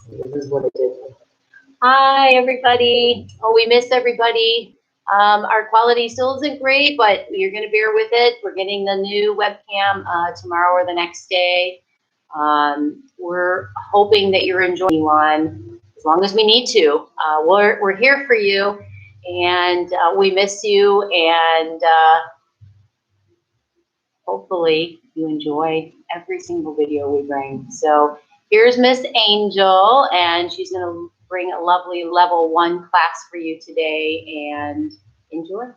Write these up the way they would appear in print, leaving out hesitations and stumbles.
This is what it did. Hi, everybody. Oh, we missed everybody. Our quality still isn't great, but you're going to bear with it. We're getting the new webcam tomorrow or the next day. We're hoping that you're enjoying one as long as we need to. We're here for you, and we miss you, and hopefully you enjoy every single video we bring. So here's Miss Angel, and she's going to bring a lovely level 1 class for you today, and enjoy.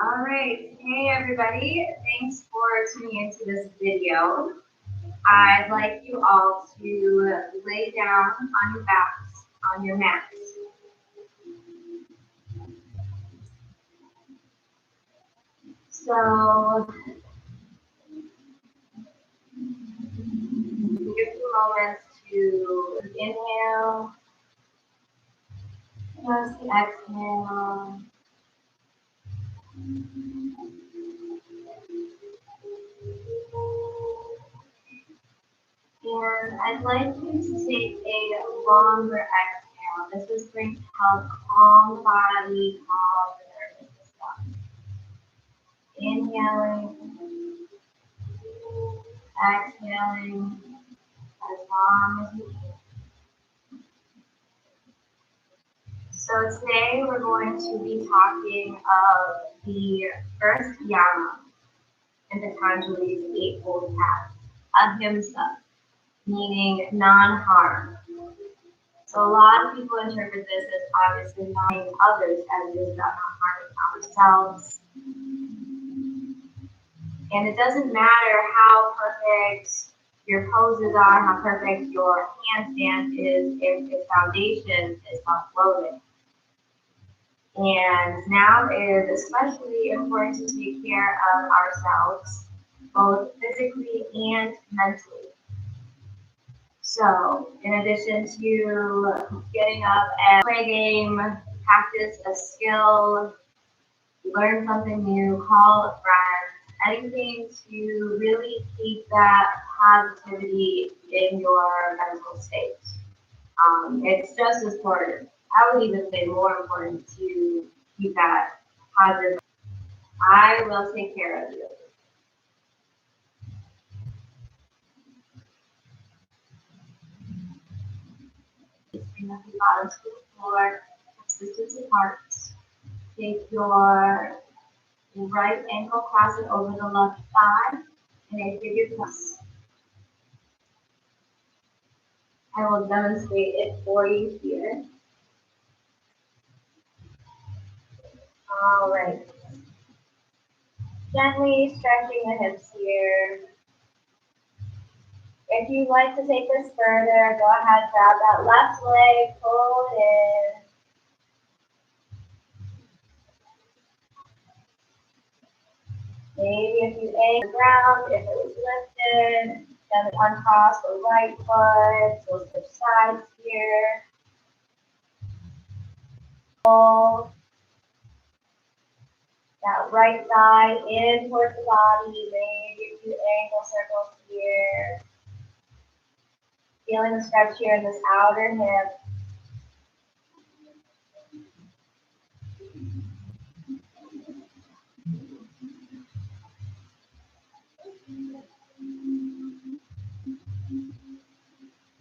All right, hey everybody, thanks for tuning into this video. I'd like you all to lay down on your backs, on your mats. So, take a few moments to inhale, just exhale. And I'd like you to take a longer exhale. This is going to help calm the body, calm the nervous system. Inhaling, exhaling as long as you can. So today we're going to be talking of the first yama in Patanjali's Eightfold Path, ahimsa, meaning non-harm. So a lot of people interpret this as obviously not harming others as it is about not harming ourselves. And it doesn't matter how perfect your poses are, how perfect your handstand is, if the foundation is self-loathing. And now it is especially important to take care of ourselves, both physically and mentally. So, in addition to getting up and play a game, practice a skill, learn something new, call a friend, anything to really keep that positivity in your mental state. It's just as important. I would even say more important to keep that positive. I will take care of you. Bring up your bottoms to the floor, distance apart. Take your right ankle, cross it over the left thigh, and a figure cross. I will demonstrate it for you here. All right. Gently stretching the hips here. If you'd like to take this further, go ahead, grab that left leg, pull it in. Maybe if you aim the ground, if it was lifted, then uncross the right foot, so switch sides here. Pull that right thigh in towards the body, maybe a few ankle circles here. Feeling the stretch here in this outer hip.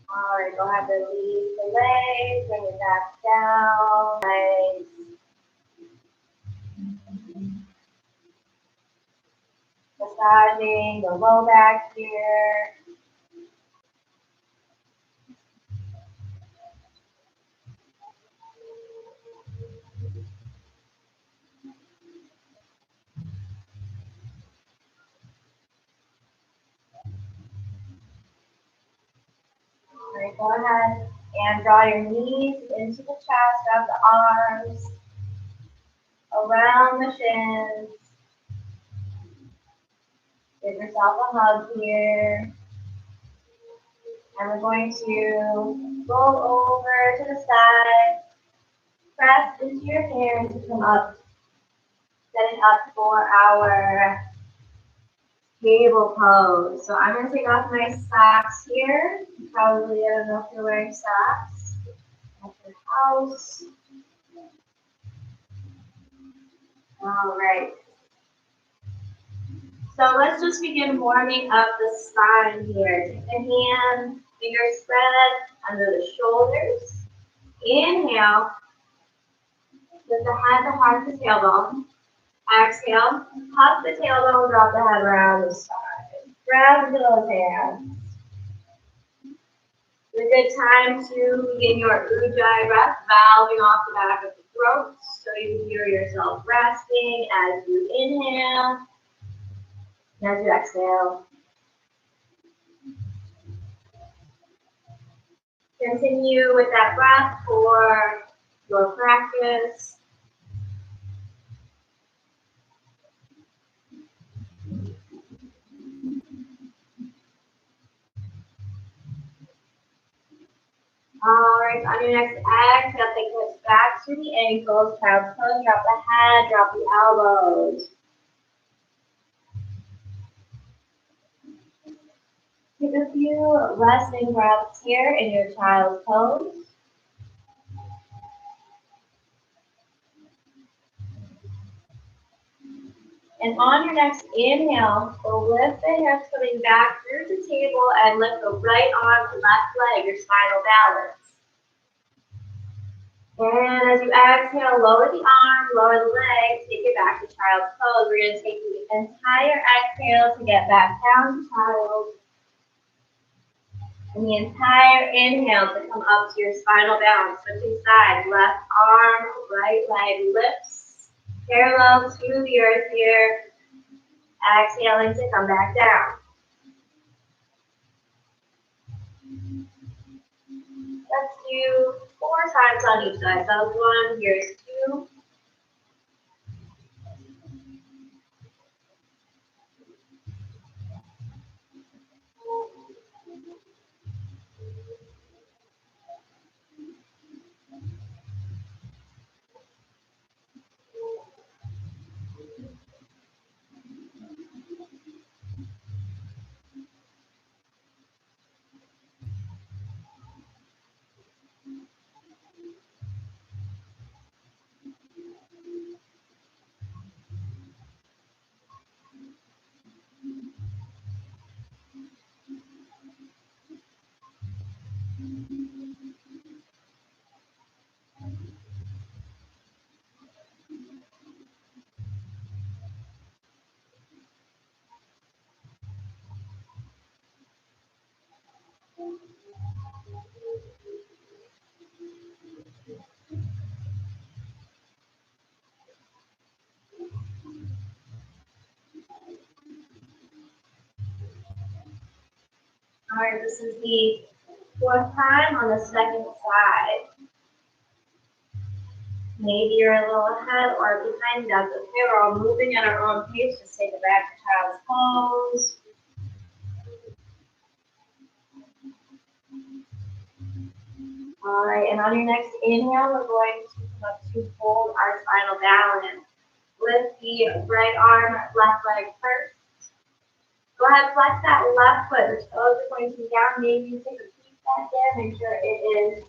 All right, go ahead and release the legs, bring it back down. Nice. Massaging the low back here. All right, go ahead and draw your knees into the chest, wrap the arms around the shins. Give yourself a hug here. And we're going to roll over to the side. Press into your hands to come up. Setting up for our table pose. So I'm going to take off my socks here. Probably, I don't know if you're wearing socks at your house. All right. So let's just begin warming up the spine here. Take the hand, fingers spread under the shoulders. Inhale, lift the head, the heart, the tailbone. Exhale, pop the tailbone, drop the head around the side. Grab those hands. It's a good time to begin your ujjayi breath, valving off the back of the throat, so you hear yourself resting as you inhale, and as you exhale. Continue with that breath for your practice. All right, on your next exhale, take the hips back to the ankles, child's pose, drop the head, drop the elbows. Take a few resting breaths here in your child's pose. And on your next inhale, so lift the hips coming back through the table and lift the right arm to left leg, your spinal balance. And as you exhale, lower the arm, lower the legs, take it back to child's pose. We're going to take the entire exhale to get back down to child. And the entire inhale to come up to your spinal balance. Switching sides, left arm, right leg lifts, parallel to the earth here. Exhaling to come back down. Let's do 4 times on each side. That was 1, here's 2. All right, this is the 4th time on the second side. Maybe you're a little ahead or behind. That's okay. We're all moving at our own pace. Just take it back to child's pose. All right, and on your next inhale, we're going to come up to hold our spinal balance. Lift the right arm, left leg first. Go ahead, flex that left foot. The toes are pointing down. Maybe you take a peek back there. Make sure it is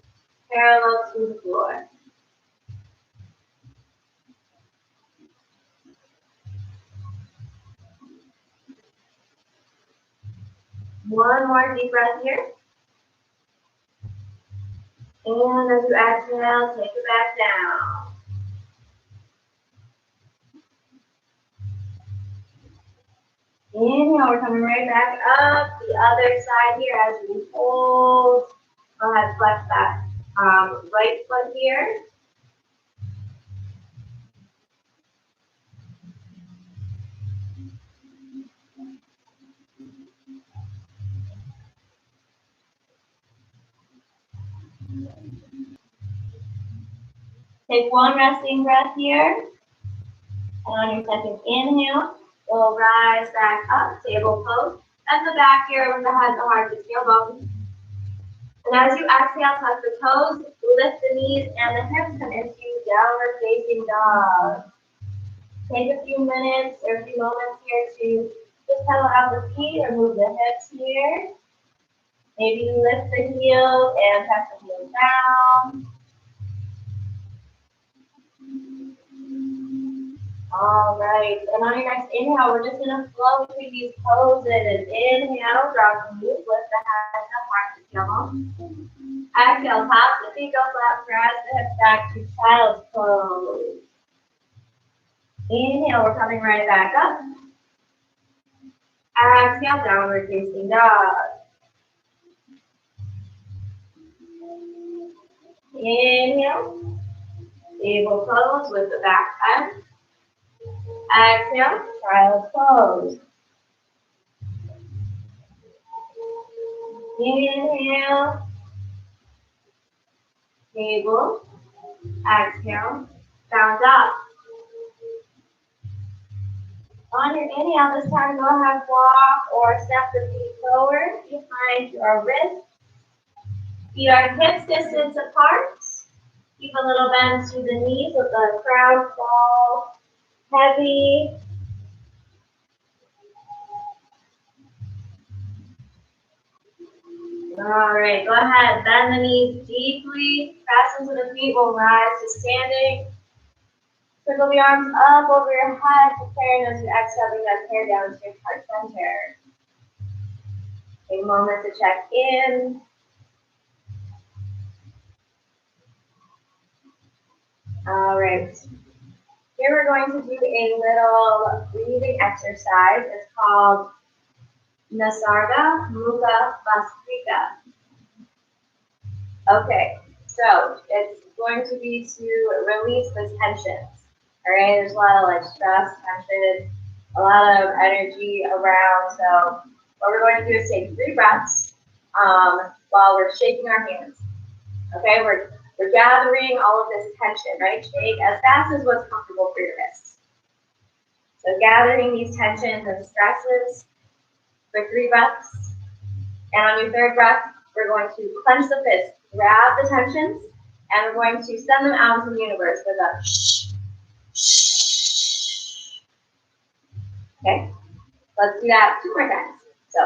parallel to the floor. One more deep breath here. And as you exhale, take it back down. Inhale, we're coming right back up. The other side here as we hold. Go ahead, flex that right foot here. Take one resting breath here. And on your second inhale, we'll rise back up, table pose. Bend the back here with the head, the heart, the tailbone. And as you exhale, touch the toes, lift the knees and the hips, come into downward facing dog. Take a few minutes or a few moments here to Just pedal out the feet or move the hips here. Maybe lift the heels and press the heels down. All right, and on your next inhale, we're just gonna flow between these poses. Inhale, drop the knees, lift the head up, heart to tailbone. Exhale, top the feet, go flat, press the hips back to child's pose. Inhale, we're coming right back up. Exhale, downward facing dog. Inhale, table pose with the back bend. Exhale, child's pose. Inhale, table. Exhale, down dog. On your inhale, this time go ahead, walk or step the feet forward behind your wrist. Feet are hips distance apart. Keep a little bend to the knees with the crown fall heavy. All right, go ahead, bend the knees deeply. Press into the feet, will rise to standing. Circle the arms up over your head, preparing as you exhale, bring that hair down to your heart center. Take a moment to check in. All right. Here we're going to do a little breathing exercise. It's called Nasarga Mukha Bhastrika. Okay, so it's going to be to release the tensions. All right, there's a lot of like stress, tension, a lot of energy around. So what we're going to do is take 3 breaths while we're shaking our hands. Okay, we're gathering all of this tension, right? Shake as fast as what's comfortable for your wrists. So gathering these tensions and stresses for 3 breaths. And on your 3rd breath, we're going to clench the fist, grab the tensions, and we're going to send them out into the universe with a shh, shh. Okay, let's do that 2 more times. So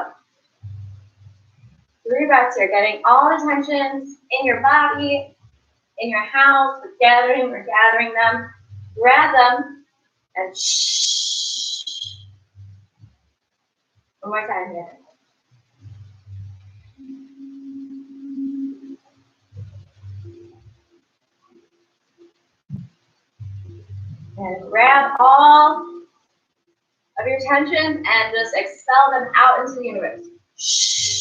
3 breaths here, getting all the tensions in your body, in your house. We're gathering them. Grab them and shh. One more time here. And grab all of your tensions and just expel them out into the universe. Shh.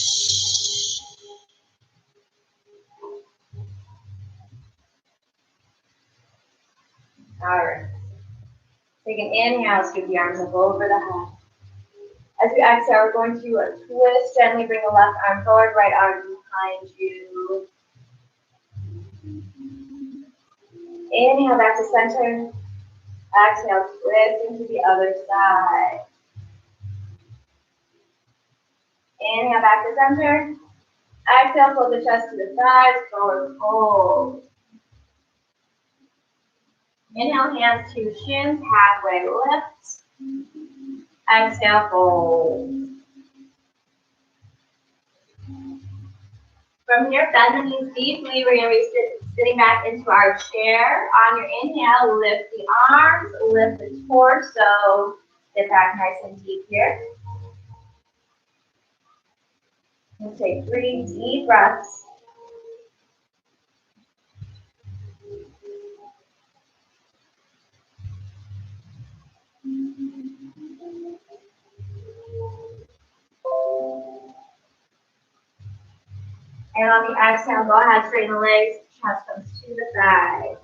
All right. Take an inhale, scoop the arms up over the head. As you exhale, we're going to twist gently, bring the left arm forward, right arm behind you. Inhale back to center. Exhale, twist into the other side. Inhale back to center. Exhale, pull the chest to the sides, forward fold. Inhale, hands to shins, halfway lift. Exhale, fold. From here, bend the knees deeply. We're going to be sitting back into our chair. On your inhale, lift the arms, lift the torso. Sit back nice and deep here. And take 3 deep breaths. And on the exhale, go ahead, straighten the legs, chest comes to the side.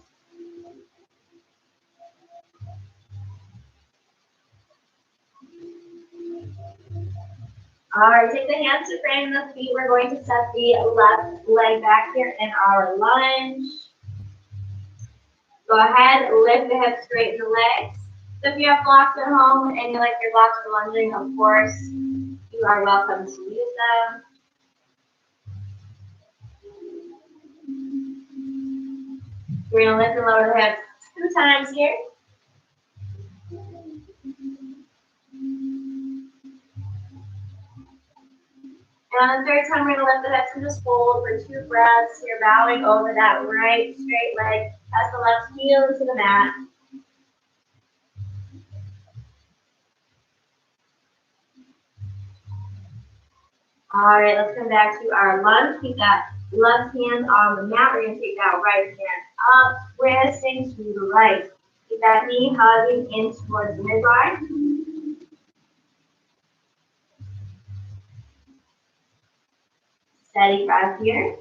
All right, take the hands to frame the feet. We're going to set the left leg back here in our lunge. Go ahead, lift the hips, straighten the legs. So if you have blocks at home and you like your blocks for lunging, of course, you are welcome to use them. We're going to lift and lower the hips 2 times here. And on the third time, we're going to lift the hips and just fold for 2 breaths. You're bowing over that right straight leg. Press the left heel to the mat. All right, let's come back to our lunge. Keep that left hand on the mat. We're going to take that right hand up, twisting to the right. Keep that knee hugging in towards the midline. Steady breath here.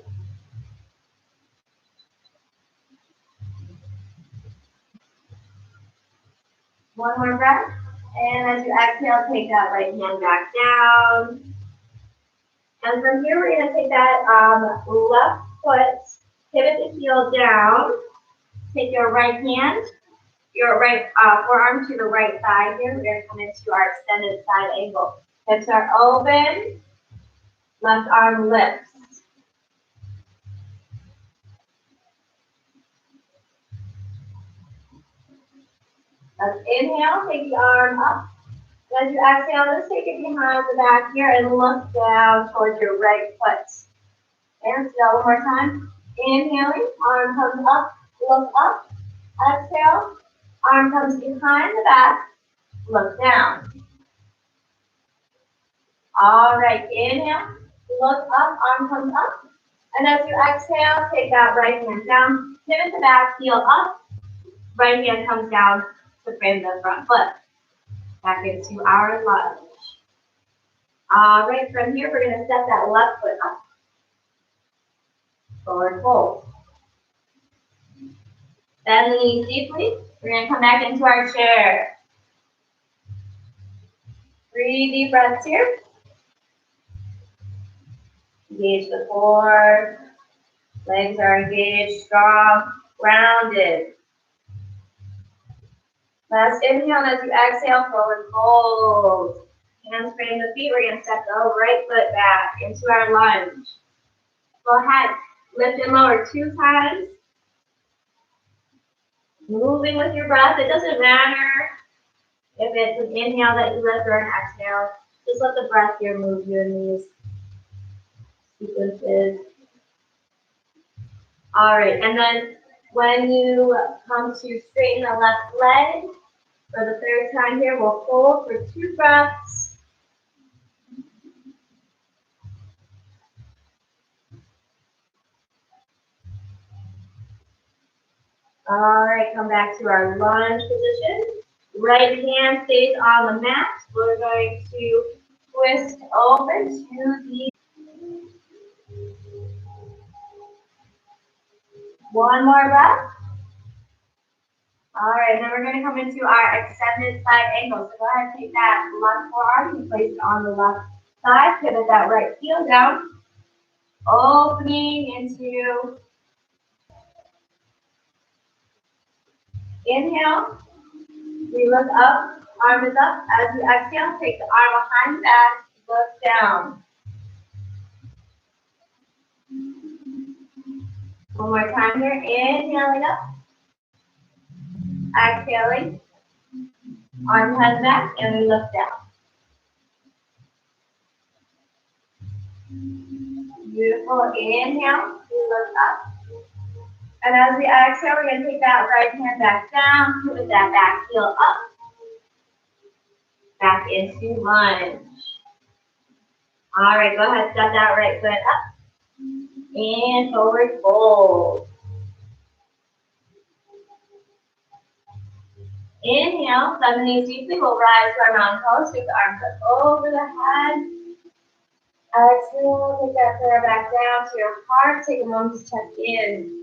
One more breath. And as you exhale, take that right hand back down. And from here, we're going to take that left foot, pivot the heel down. Take your right hand, your right forearm to the right thigh here. We're going to come into our extended side angle. Hips are open. Left arm lifts. Let's inhale, take the arm up. As you exhale, let's take it behind the back here and look down towards your right foot. And still one more time. Inhaling, arm comes up, look up. Exhale, arm comes behind the back, look down. All right, inhale, look up, arm comes up. And as you exhale, take that right hand down, pivot the back, heel up. Right hand comes down to frame the front foot. Back into our lunge. All right, from here, we're going to step that left foot up. Forward fold. Bend the knees deeply. We're going to come back into our chair. 3 deep breaths here. Engage the core. Legs are engaged, strong, grounded. Last inhale, as you exhale, forward fold. Hands frame the feet. We're going to step the right foot back into our lunge. Go ahead, lift and lower 2 times. Moving with your breath. It doesn't matter if it's an inhale that you lift or an exhale. Just let the breath here move you in these sequences. All right, and then when you come to straighten the left leg, for the 3rd time here, we'll fold for 2 breaths. All right, come back to our lunge position. Right hand stays on the mat. We're going to twist over to the... One more breath. All right, then we're going to come into our extended side angle. So go ahead and take that left forearm and place it on the left side. Pivot that right heel down. Opening into... Inhale. We look up, arm is up. As you exhale, take the arm behind the back, look down. One more time here, inhaling up. Exhaling. Arm behind the back, and we look down. Beautiful. Inhale, we look up. And as we exhale, we're going to take that right hand back down, pivot that back heel up. Back into lunge. All right, go ahead, step that right foot up. And forward fold. Inhale, bend the knees deeply. We'll rise to our mountain pose. Take the arms up over the head. Exhale, take that prayer back down to your heart. Take a moment to check in.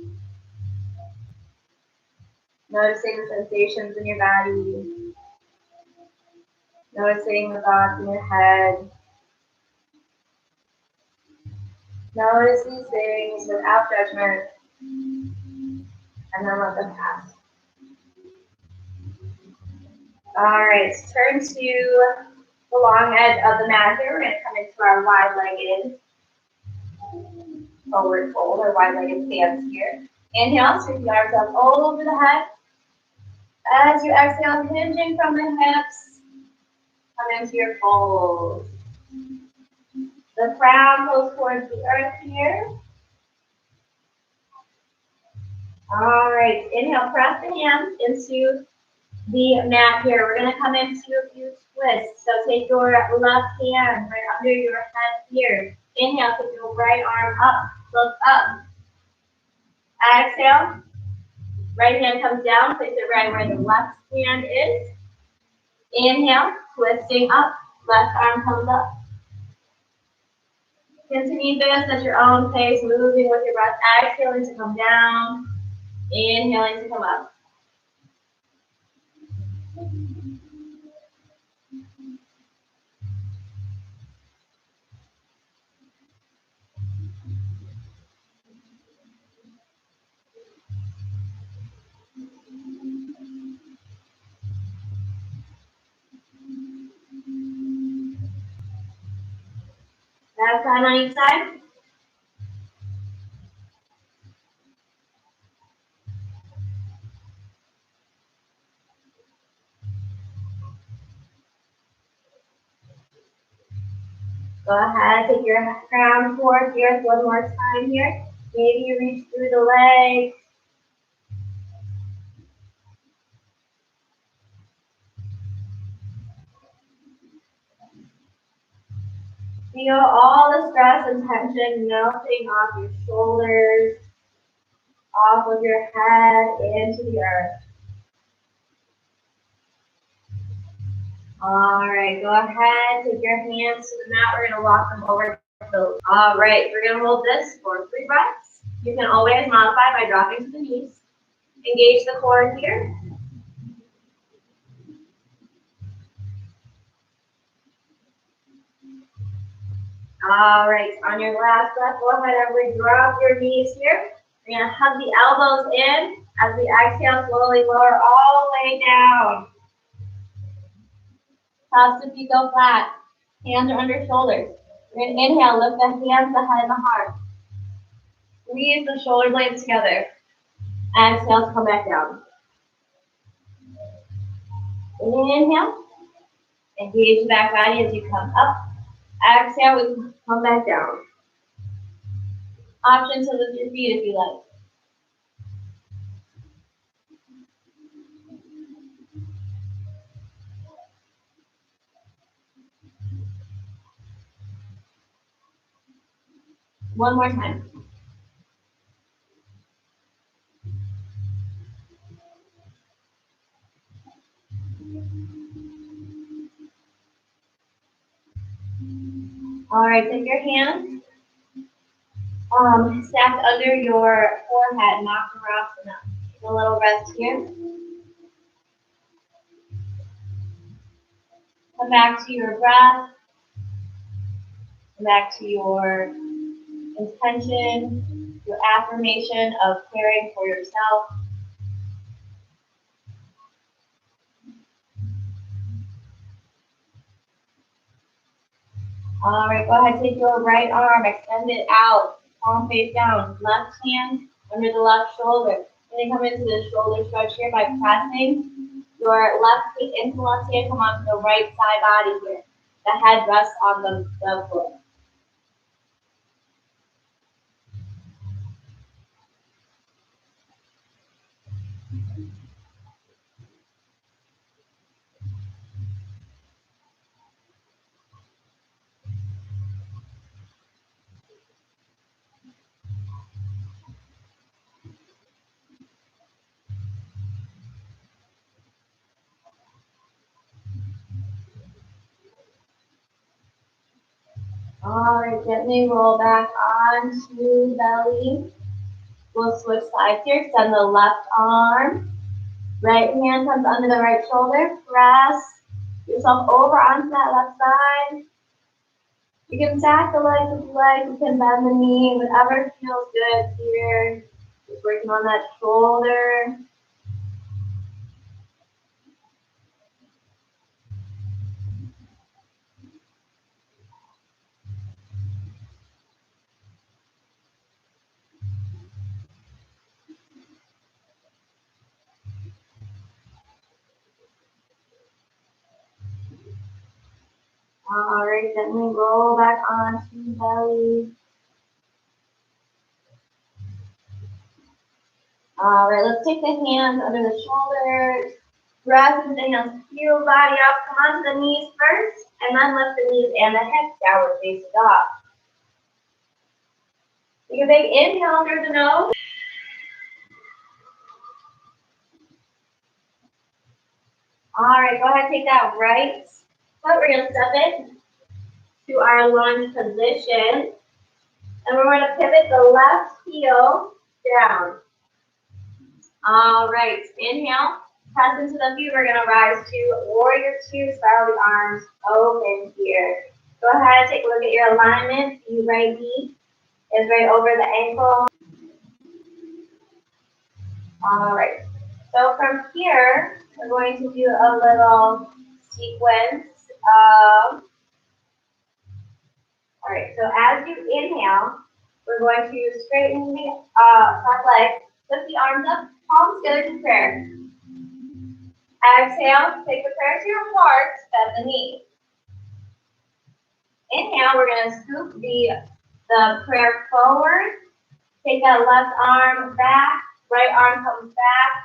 Noticing the sensations in your body. Noticing the thoughts in your head. Notice these things without judgment. And then let them pass. All right, turn to the long edge of the mat here. We're going to come into our wide-legged forward fold or wide-legged stance here. Inhale, sweep the arms up over the head. As you exhale, hinging from the hips, come into your fold. The The crown goes towards the earth here. All right, inhale, press the hands into the mat here. We're gonna come into a few twists. So take your left hand right under your head here. Inhale, take your right arm up, look up. Exhale, right hand comes down, place it right where the left hand is. Inhale, twisting up, left arm comes up. Continue this at your own pace, moving with your breath. Exhaling to come down, inhaling to come up. Last time on each side. Go ahead, take your crown towards the earth one more time here. Maybe you reach through the legs. Feel all the stress and tension melting off your shoulders, off of your head, into the earth. All right, go ahead, take your hands to the mat. We're going to walk them over. All right, we're going to hold this for 3 breaths. You can always modify by dropping to the knees. Engage the core here. All right, on your last breath, go ahead and drop your knees here. We're going to hug the elbows in as we exhale, slowly lower all the way down. Tops of feet go flat. Hands are under shoulders. We're going to inhale, lift the hands, the head, and the heart. Squeeze the shoulder blades together. Exhale to come back down. Inhale. Engage the back body as you come up. Exhale, we come back down. Option to lift your feet if you like. One more time. All right, take your hands stacked under your forehead, Makarasana. Take a little rest here. Come back to your breath. Come back to your intention, your affirmation of caring for yourself. All right, go ahead, take your right arm, extend it out, palm face down, left hand under the left shoulder. Then come into the shoulder stretch here by pressing your left feet into the left hand, come onto the right side body here. The head rests on the foot. All right, gently roll back onto belly. We'll switch sides here. Extend the left arm. Right hand comes under the right shoulder. Press yourself over onto that left side. You can stack the legs if you like. You can bend the knee. Whatever feels good here. Just working on that shoulder. All right, gently roll back onto the belly. All right, let's take the hands under the shoulders. Breath and inhale, heel body up. Come onto the knees first, and then lift the knees and the hips downward facing dog. Take a big inhale under the nose. All right, go ahead, take that right foot. We're going to step it to our lunge position. And we're going to pivot the left heel down. All right, inhale. Press into the feet. We're going to rise to warrior two. Spiral the arms open here. Go ahead, take a look at your alignment. The right knee is right over the ankle. All right. So from here, we're going to do a little sequence of, all right, so as you inhale, we're going to straighten the front leg, lift the arms up, palms together to prayer. Exhale, take the prayer to your heart, bend the knee. Inhale, we're going to scoop the prayer forward. Take that left arm back, right arm comes back.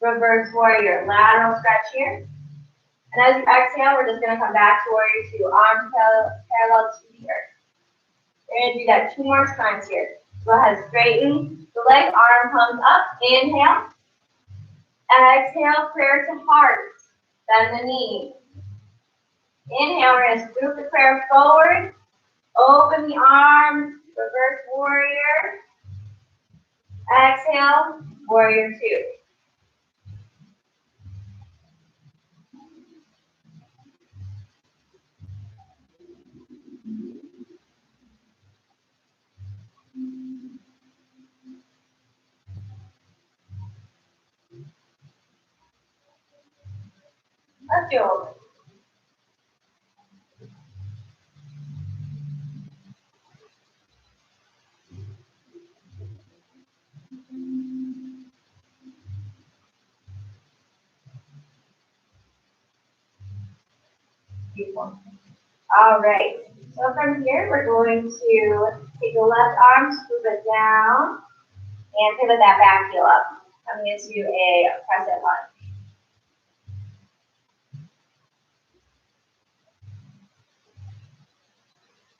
Reverse warrior, lateral stretch here. And as you exhale, we're just going to come back to warrior two, arms parallel to the earth. We're going to do that 2 more times here. Go ahead, straighten the leg, arm comes up, inhale. Exhale, prayer to heart, bend the knee. Inhale, we're going to scoop the prayer forward, open the arms, reverse warrior. Exhale, warrior two. Let's do it. Beautiful. All right. So from here, we're going to take the left arm, scoop it down, and pivot that back heel up. Coming into a crescent lunge.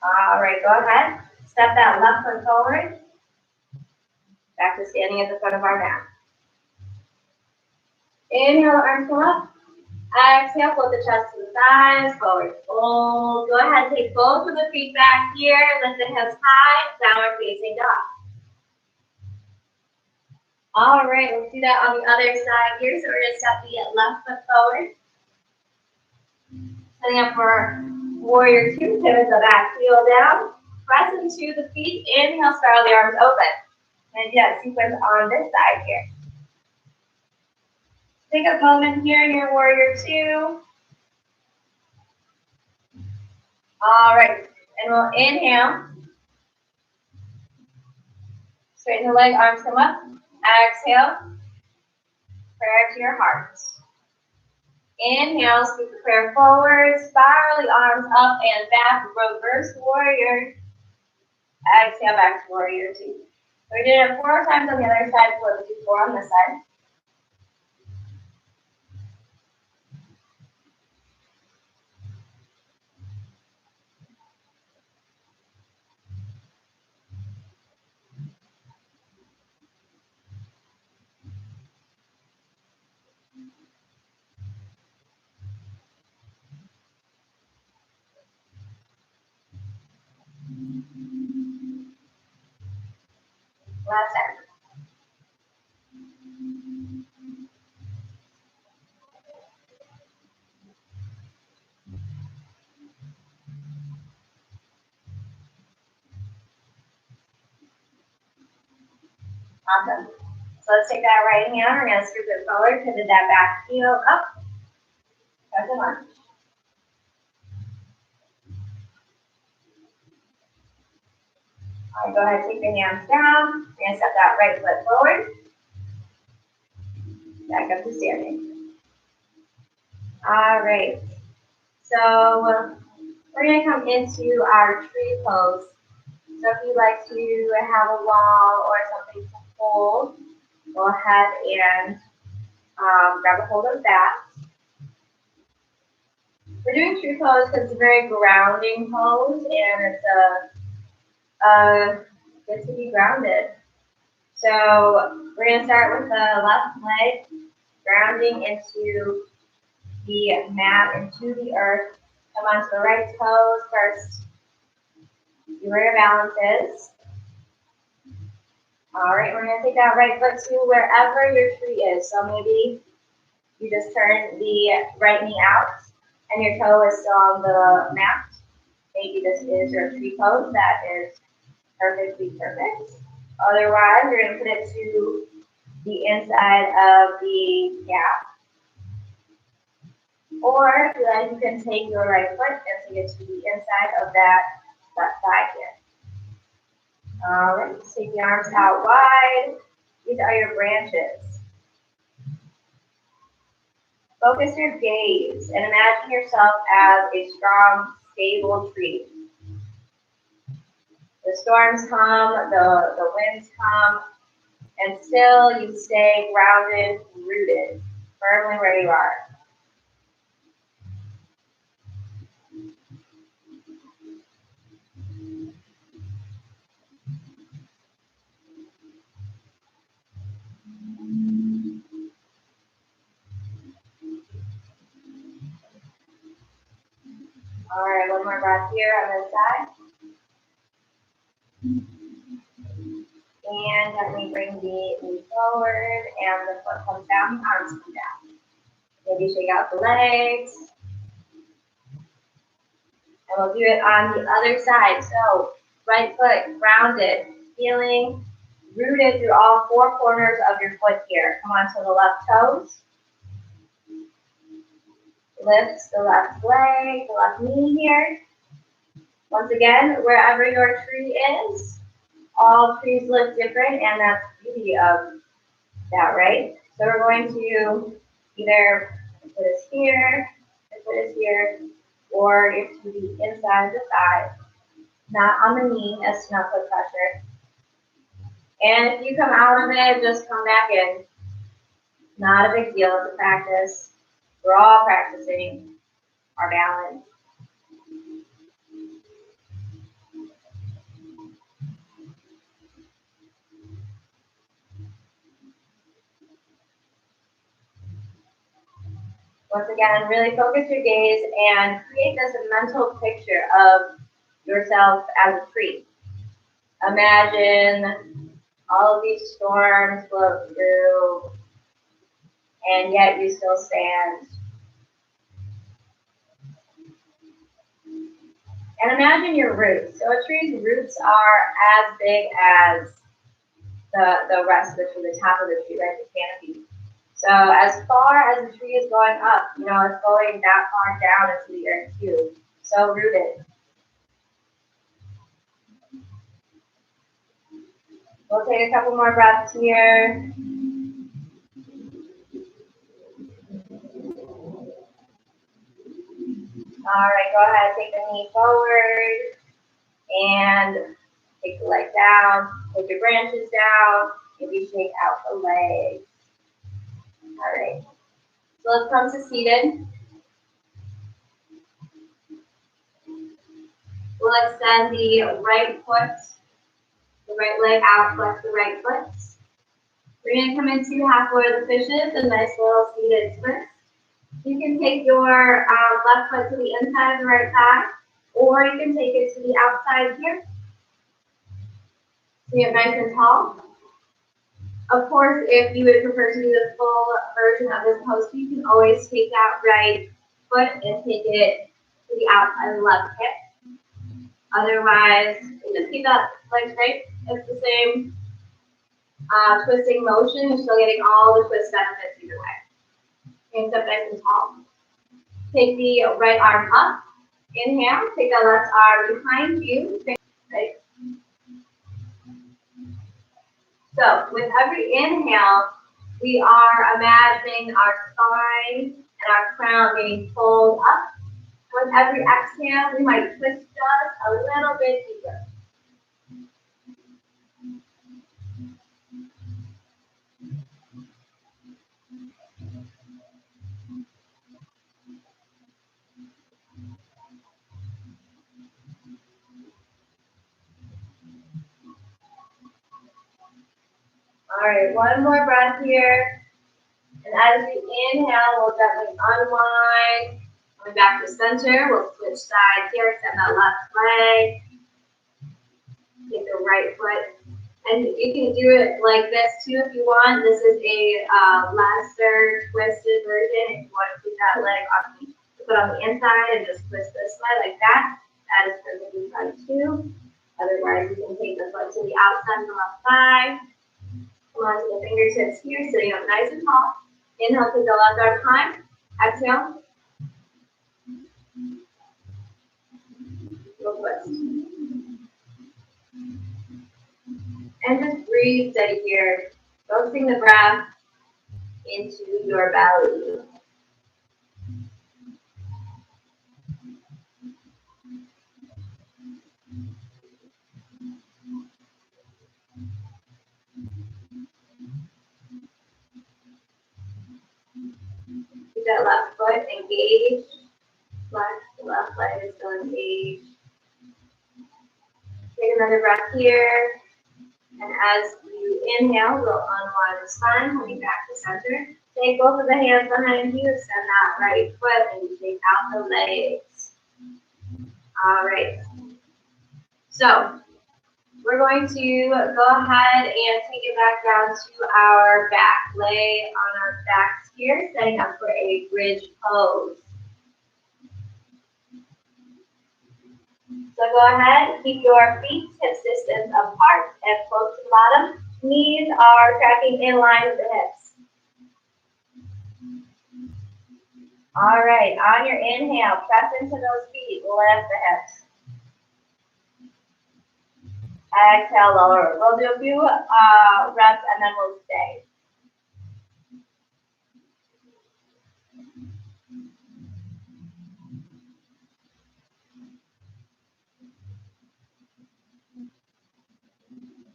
All right, go ahead. Step that left foot forward. Back to standing at the front of our mat. Inhale, arms come up. Exhale, float the chest to the sides, forward fold. Go ahead, take both of the feet back here. Lift the hips high, downward facing dog. All right, let's do that on the other side here. So we're going to step the left foot forward. Setting up for warrior two, pivot the back heel down. Press into the feet, inhale, spiral the arms open. And do that sequence on this side here. Take a moment here in your warrior two. All right, and we'll inhale. Straighten the leg, arms come up. Exhale, prayer to your heart. Inhale, scoop the prayer forward, spiral the arms up and back, reverse warrior. Exhale, back to warrior two. We did it 4 times on the other side, so let's do 4 on this side. Last time. Awesome. So let's take that right hand. We're going to scoop it forward, pivot that back heel up. Crescent lunge. All right, go ahead, take the hands down. We're going to step that right foot forward. Back up to standing. All right. So We're going to come into our tree pose. So if you like to have a wall or something to hold, go ahead and grab a hold of that. We're doing tree pose because it's a very grounding pose and it's good to be grounded. So we're going to start with the left leg, grounding into the mat, into the earth. Come onto the right toes first. See where your balance is. All right, we're going to take that right foot to wherever your tree is. So maybe you just turn the right knee out and your toe is still on the mat. Maybe this is your tree pose. That is perfectly perfect. Otherwise, you're going to put it to the inside of the gap. Or if you like, you can take your right foot and take it to the inside of that left thigh here. All right, take the arms out wide. These are your branches. Focus your gaze and imagine yourself as a strong, stable tree. The storms come, the winds come, and still you stay grounded, rooted, firmly where you are. All right, one more breath here on this side. And let me bring the knee forward and the foot comes down, the arms come down. Maybe shake out the legs. And we'll do it on the other side. So right foot grounded, feeling rooted through all four corners of your foot here. Come on to the left toes. Lift the left leg, the left knee here. Once again, wherever your tree is, all trees look different, and that's the beauty of that, right? So we're going to either put this here, put this here, or it's to the inside of the thigh, not on the knee as to not put pressure. And if you come out of it, just come back in. Not a big deal, it's a practice. We're all practicing our balance. Once again, really focus your gaze and create this mental picture of yourself as a tree. Imagine all of these storms blow through, and yet you still stand. And imagine your roots. So a tree's roots are as big as the rest of the tree, the top of the tree, right, the canopy. So as far as the tree is going up, it's going that far down into the earth too. So rooted. We'll take a couple more breaths here. All right, go ahead, take the knee forward and take the leg down, take your branches down, maybe shake out the legs. All right, so let's come to seated. We'll extend the right foot, the right leg out, flex the right foot. We're going to come into half floor of the fishes, a nice little seated twist. You can take your left foot to the inside of the right thigh, or you can take it to the outside here. So you're nice and tall. Of course, if you would prefer to do the full version of this pose, you can always take that right foot and take it to the outside of the left hip. Otherwise, you just keep that leg straight. It's the same twisting motion. You're still getting all the twist benefits either way. Hands up nice and tall. Take the right arm up. Inhale. Take the left arm behind you. Right. So with every inhale, we are imagining our spine and our crown being pulled up. With every exhale, we might twist just a little bit deeper. All right, one more breath here. And as we inhale, we'll gently unwind. Coming back to center, we'll switch sides here, extend that left leg. Take the right foot. And you can do it like this too if you want. This is a lesser twisted version. If you want to keep that leg on the foot on the inside and just twist this way like that, that is perfectly fine too. Otherwise, you can take the foot to the outside of the left thigh. Come on to the fingertips here, sitting up nice and tall. Inhale, take the left arm high. Exhale. Little twist. And just breathe steady here. Focusing the breath into your belly. Keep that left foot engaged. The left leg is still engaged. Take another breath here. And as you inhale, we'll unwind the spine, coming back to center. Take both of the hands behind you, extend that right foot, and take out the legs. All right. So we're going to go ahead and take it back down to our back. Lay on our backs here, setting up for a bridge pose. So go ahead, keep your feet hip distance apart and close to the bottom. Knees are tracking in line with the hips. All right, on your inhale, press into those feet, lift the hips. Exhale, lower. We'll do a few reps and then we'll stay.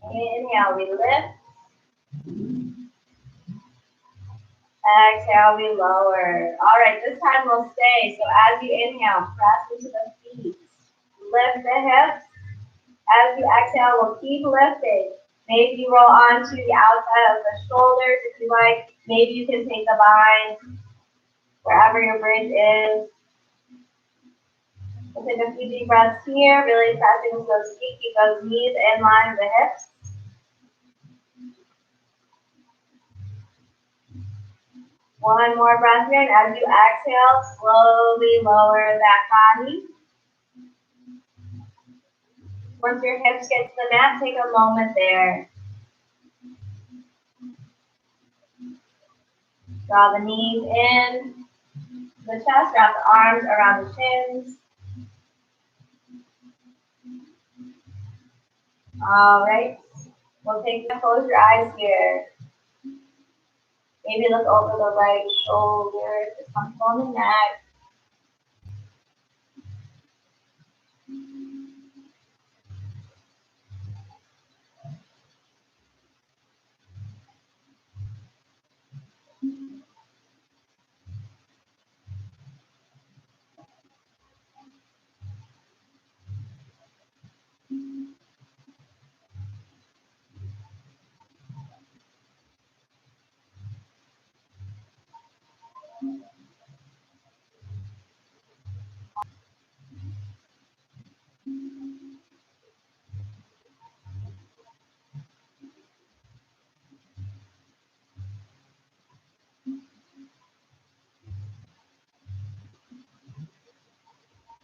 Inhale, we lift. Exhale, we lower. All right, this time we'll stay. So as you inhale, press into the feet. Lift the hips. As you exhale, we'll keep lifting. Maybe you roll onto the outside of the shoulders if you like. Maybe you can take the bind wherever your bridge is. We'll take a few deep breaths here, really pressing into those feet, keep those knees in line with the hips. One more breath here, and as you exhale, slowly lower that body. Once your hips get to the mat, take a moment there. Draw the knees in, the chest, wrap the arms around the shins. All right, we'll close your eyes here. Maybe look over the right shoulder, just comfortable on the neck.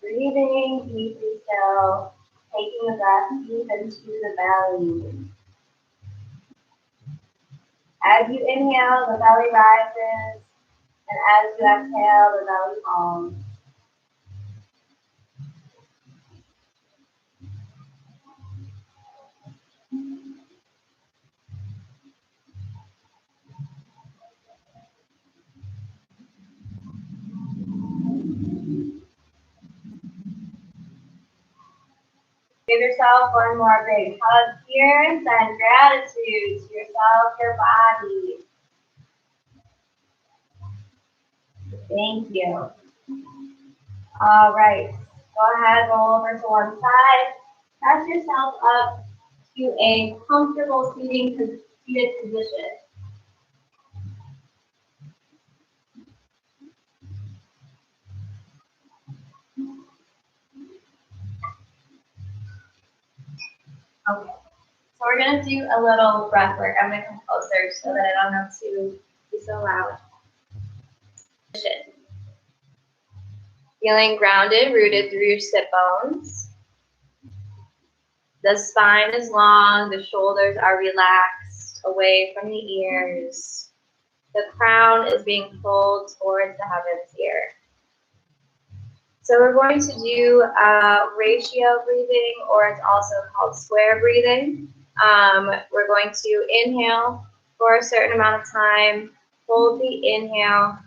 Breathing deeply still, taking the breath deep into the belly. As you inhale, the belly rises, and as you exhale, the belly falls. Give yourself one more big hug here and send gratitude to yourself, your body. Thank you. All right. Go ahead, roll over to one side. Press yourself up to a comfortable seated position. Okay. So we're going to do a little breath work. I'm going to come closer so that I don't have to be so loud. Feeling grounded, rooted through your sit bones. The spine is long, the shoulders are relaxed away from the ears. The crown is being pulled towards the heavens here. So we're going to do ratio breathing, or it's also called square breathing. We're going to inhale for a certain amount of time, hold the inhale,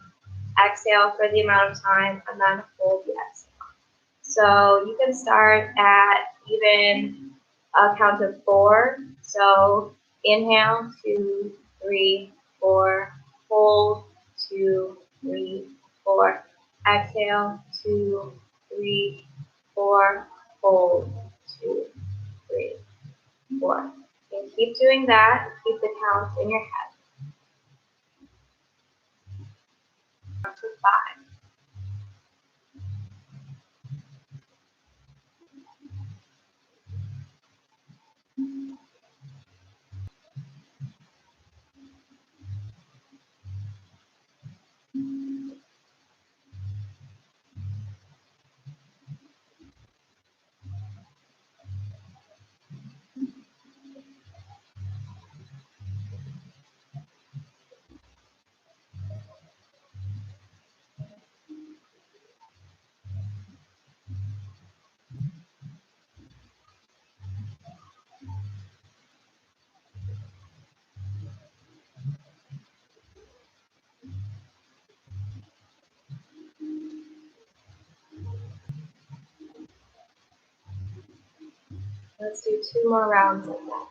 exhale for the amount of time, and then hold the exhale. So you can start at even a count of 4. So inhale, 2, 3, 4, hold, 2, 3, 4, exhale, 2, 3, 4, hold, 2, 3, 4. And keep doing that. Keep the count in your head. Up to 5. Let's do 2 more rounds of that.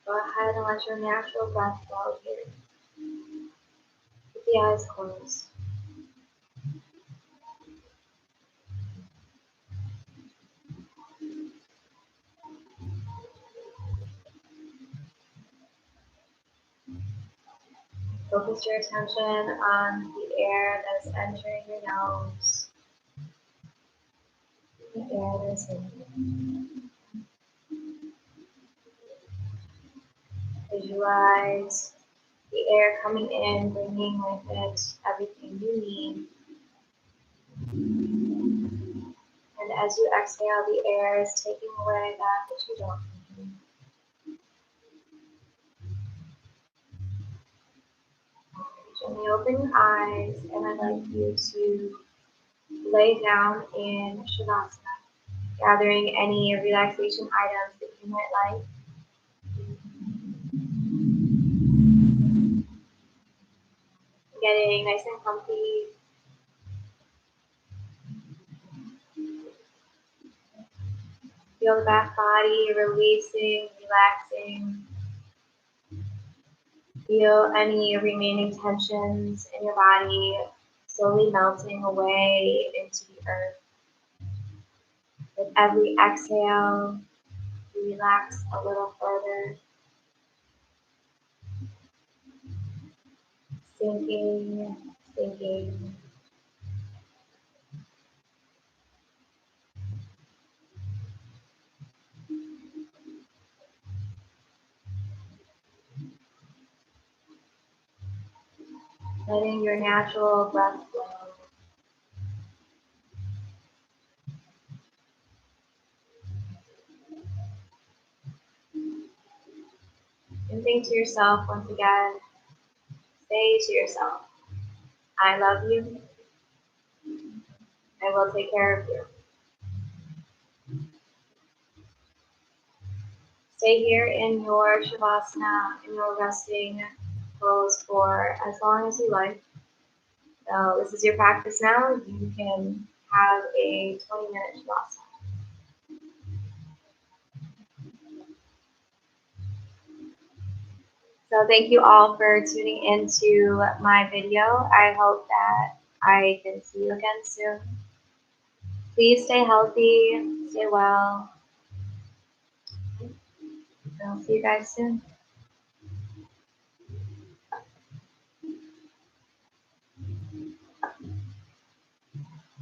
Go ahead and let your natural breath flow here. Keep the eyes closed. Focus your attention on the air that's entering your nose, the air that's in. Visualize the air coming in, bringing with it everything you need. And as you exhale, the air is taking away that which you don't need. Gently open your eyes, and I'd like you to lay down in Shavasana, gathering any relaxation items that you might like. Getting nice and comfy. Feel the back body releasing, relaxing. Feel any remaining tensions in your body slowly melting away into the earth. With every exhale, you relax a little further. Sinking, sinking. Letting your natural breath flow. And think to yourself once again, say to yourself, I love you. I will take care of you. Stay here in your Shavasana, in your resting pose for as long as you like. So this is your practice now. You can have a 20-minute Shavasana. So thank you all for tuning into my video. I hope that I can see you again soon. Please stay healthy, stay well. I'll see you guys soon.